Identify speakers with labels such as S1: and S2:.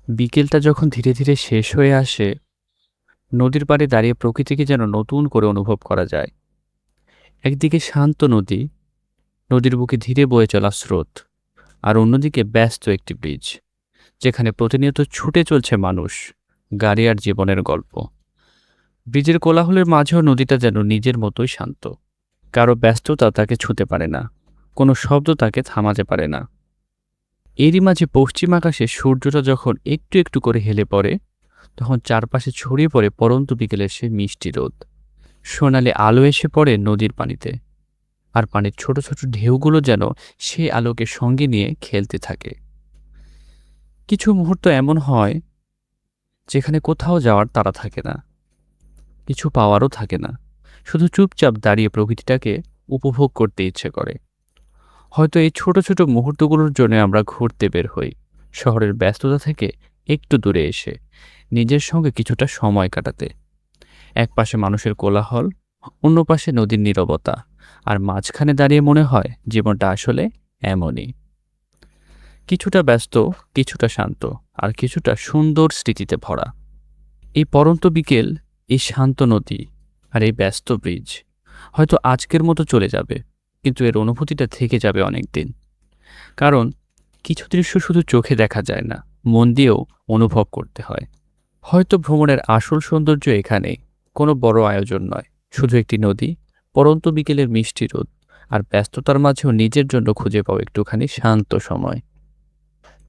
S1: বিকেলটা যখন ধীরে ধীরে শেষ হয়ে আসে, নদীর পাড়ে দাঁড়িয়ে প্রকৃতিকে যেন নতুন করে অনুভব করা যায়। একদিকে শান্ত নদী, নদীর বুকে ধীরে বয়ে চলা স্রোত, আর অন্যদিকে ব্যস্ত একটি ব্রিজ, যেখানে প্রতিনিয়ত ছুটে চলছে মানুষ, গাড়ি আর জীবনের গল্প। ব্রিজের কোলাহলের মাঝেও নদীটা যেন নিজের মতোই শান্ত। কারো ব্যস্ততা তাকে ছুঁতে পারে না, কোনো শব্দ তাকে থামাতে পারে না। এরই মাঝে পশ্চিম আকাশে সূর্যটা যখন একটু একটু করে হেলে পড়ে, তখন চারপাশে ছড়িয়ে পড়ে পরন্ত বিকেলের সেই মিষ্টি রোদ। সোনালি আলো এসে পড়ে নদীর পানিতে, আর পানির ছোট ছোট ঢেউগুলো যেন সেই আলোকে সঙ্গে নিয়ে খেলতে থাকে। কিছু মুহূর্ত এমন হয় যেখানে কোথাও যাওয়ার তাড়া থাকে না, কিছু পাওয়ারও থাকে না, শুধু চুপচাপ দাঁড়িয়ে প্রকৃতিটাকে উপভোগ করতে ইচ্ছে করে। হয়তো এই ছোট ছোট মুহূর্তগুলোর জন্য আমরা ঘুরতে বের হই, শহরের ব্যস্ততা থেকে একটু দূরে এসে নিজের সঙ্গে কিছুটা সময় কাটাতে। এক পাশে মানুষের কোলাহল, অন্য পাশে নদীর নীরবতা, আর মাঝখানে দাঁড়িয়ে মনে হয় জীবনটা আসলে এমনই, কিছুটা ব্যস্ত, কিছুটা শান্ত, আর কিছুটা সুন্দর স্মৃতিতে ভরা। এই পরন্ত বিকেল, এই শান্ত নদী, আর এই ব্যস্ত ব্রিজ হয়তো আজকের মতো চলে যাবে, কিন্তু এর অনুভূতিটা থেকে যাবে অনেক দিন। কারণ কিছু দৃশ্য শুধু চোখে দেখা যায় না, মন দিয়েও অনুভব করতে হয়। হয়তো ভ্রমণের আসল সৌন্দর্য এখানেই, কোনো বড় আয়োজন নয়, শুধু একটি নদী, পরন্ত বিকেলের মিষ্টি রোদ, আর ব্যস্ততার মাঝেও নিজের জন্য খুঁজে পাও একটুখানি শান্ত সময়।